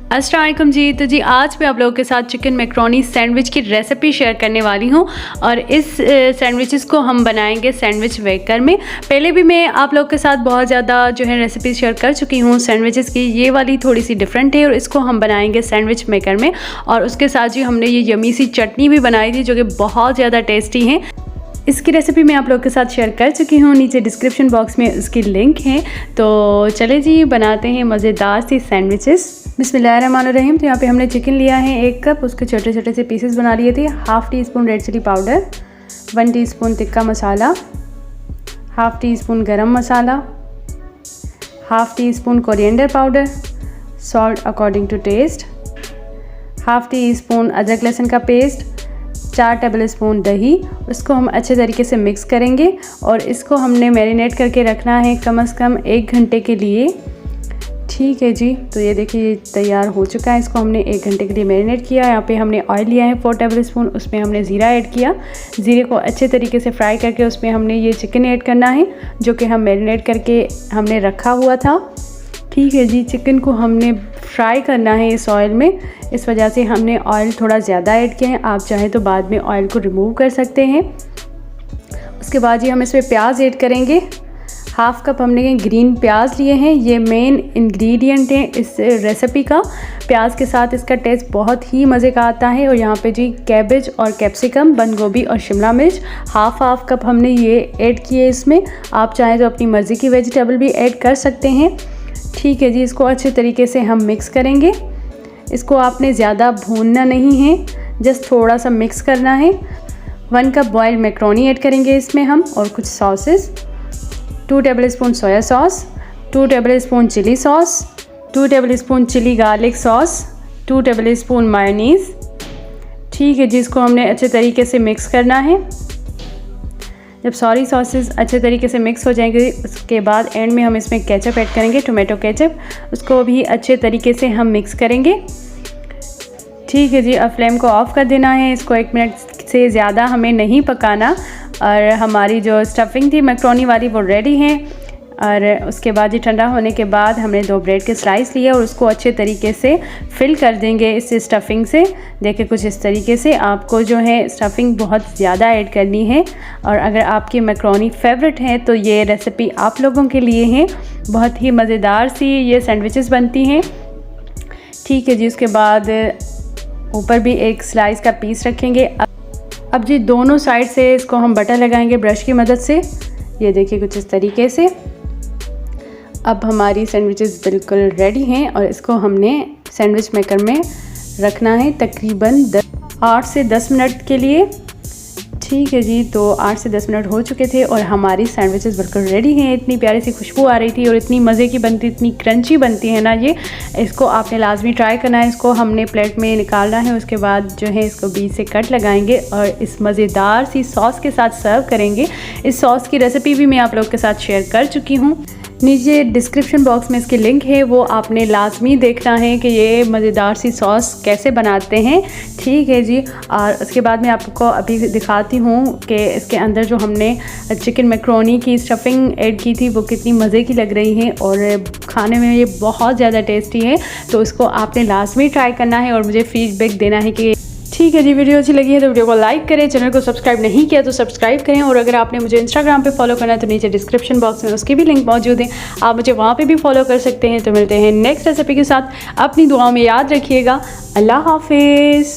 अस्सलाम वालेकुम जी। तो जी आज मैं आप लोगों के साथ चिकन मैक्रोनी सैंडविच की रेसिपी शेयर करने वाली हूँ और इस सैंडविचेस को हम बनाएंगे सैंडविच मेकर में। पहले भी मैं आप लोगों के साथ बहुत ज़्यादा जो है रेसिपी शेयर कर चुकी हूँ सैंडविचेस की। ये वाली थोड़ी सी डिफरेंट है और इसको हम बनाएंगे सैंडविच मेकर में। और उसके साथ जी हमने ये यमी सी चटनी भी बनाई थी जो कि बहुत ज़्यादा टेस्टी है। इसकी रेसिपी मैं आप लोगों के साथ शेयर कर चुकी हूँ, नीचे डिस्क्रिप्शन बॉक्स में उसकी लिंक है। तो चले जी बनाते हैं मज़ेदार सी सैंडविचेस। बिस्मिल्लाहिर्रहमानिर्रहीम। तो यहाँ पे हमने चिकन लिया है 1 कप, उसके छोटे छोटे से पीसेस बना लिए थे। Half teaspoon red chilli powder, 1 teaspoon tikka masala, half teaspoon garam masala, half teaspoon coriander powder, salt according to taste, half teaspoon अदरक लहसुन का पेस्ट, 4 टेबल स्पून दही। उसको हम अच्छे तरीके से मिक्स करेंगे और इसको हमने मैरिनेट करके रखना है कम से कम 1 घंटे के लिए। ठीक है जी। तो ये देखिए तैयार हो चुका है। इसको हमने 1 घंटे के लिए मैरिनेट किया। यहाँ पे हमने ऑयल लिया है 4 टेबल स्पून, उसमें हमने ज़ीरा ऐड किया। ज़ीरे को अच्छे तरीके से फ्राई करके उसमें हमने ये चिकन ऐड करना है जो कि हम मैरिनेट करके हमने रखा हुआ था। ठीक है जी। चिकन को हमने फ्राई करना है इस ऑयल में, इस वजह से हमने ऑयल थोड़ा ज़्यादा ऐड किया है। आप चाहें तो बाद में ऑयल को रिमूव कर सकते हैं। उसके बाद ये हम इसमें प्याज ऐड करेंगे। हाफ़ कप हमने ग्रीन प्याज लिए हैं, ये मेन इंग्रेडिएंट है इस रेसिपी का। प्याज के साथ इसका टेस्ट बहुत ही मज़े का आता है। और यहाँ पे जी कैबेज और कैप्सिकम, बंद गोभी और शिमला मिर्च हाफ़ कप हमने ये ऐड किए इसमें। आप चाहें तो अपनी मर्ज़ी की वेजिटेबल भी ऐड कर सकते हैं। ठीक है जी। इसको अच्छे तरीके से हम मिक्स करेंगे। इसको आपने ज़्यादा भूनना नहीं है, जस्ट थोड़ा सा मिक्स करना है। 1 कप बॉयल्ड मैक्रोनी ऐड करेंगे इसमें हम और कुछ sauces, 2 tablespoon soya sauce, 2 tablespoon chilli sauce, 2 tablespoon chilli garlic sauce, 2 tablespoon mayonnaise. ठीक है जी। इसको हमने अच्छे तरीके से मिक्स करना है। जब सारी सॉसेस अच्छे तरीके से मिक्स हो जाएंगे उसके बाद एंड में हम इसमें केचप ऐड करेंगे, टोमेटो केचप। उसको भी अच्छे तरीके से हम मिक्स करेंगे। ठीक है जी। अब फ्लेम को ऑफ़ कर देना है। इसको 1 मिनट से ज़्यादा हमें नहीं पकाना। और हमारी जो स्टफिंग थी मैक्रोनी वाली वो रेडी है। और उसके बाद ये ठंडा होने के बाद हमने 2 ब्रेड के स्लाइस लिए और उसको अच्छे तरीके से फिल कर देंगे इस स्टफिंग से। देखिए कुछ इस तरीके से आपको जो है स्टफिंग बहुत ज़्यादा ऐड करनी है। और अगर आपकी मैक्रोनी फेवरेट है तो ये रेसिपी आप लोगों के लिए है। बहुत ही मज़ेदार सी ये सैंडविचेस बनती हैं। ठीक है जी। उसके बाद ऊपर भी एक स्लाइस का पीस रखेंगे। अब जी दोनों साइड से इसको हम बटर लगाएंगे ब्रश की मदद से। ये देखिए कुछ इस तरीके से। अब हमारी सैंडविचेस बिल्कुल रेडी हैं और इसको हमने सैंडविच मेकर में रखना है तकरीबन 8 से 10 मिनट के लिए। ठीक है जी। तो 8 से 10 मिनट हो चुके थे और हमारी सैंडविचेस बिल्कुल रेडी हैं। इतनी प्यारी सी खुशबू आ रही थी और इतनी मज़े की बनती, इतनी क्रंची बनती है ना ये। इसको आपने लाजमी ट्राई करना है। इसको हमने प्लेट में निकालना है। उसके बाद जो है इसको बीच से कट लगाएंगे और इस मज़ेदार सी सॉस के साथ सर्व करेंगे। इस सॉस की रेसिपी भी मैं आप लोगों के साथ शेयर कर चुकी हूँ। नीचे डिस्क्रिप्शन बॉक्स में इसकी लिंक है, वो आपने लाजमी देखना है कि ये मज़ेदार सी सॉस कैसे बनाते हैं। ठीक है जी। और उसके बाद मैं आपको अभी दिखाती हूँ कि इसके अंदर जो हमने चिकन मैक्रोनी की स्टफिंग ऐड की थी वो कितनी मज़े की लग रही है और खाने में ये बहुत ज़्यादा टेस्टी है। तो इसको आपने लाजमी ट्राई करना है और मुझे फीडबैक देना है कि ठीक है जी। वीडियो अच्छी लगी है तो वीडियो को लाइक करें, चैनल को सब्सक्राइब नहीं किया तो सब्सक्राइब करें। और अगर आपने मुझे इंस्टाग्राम पे फॉलो करना है तो नीचे डिस्क्रिप्शन बॉक्स में उसकी भी लिंक मौजूद है, आप मुझे वहाँ पे भी फॉलो कर सकते हैं। तो मिलते हैं नेक्स्ट रेसिपी के साथ। अपनी दुआओं में याद रखिएगा। अल्लाह हाफिज़।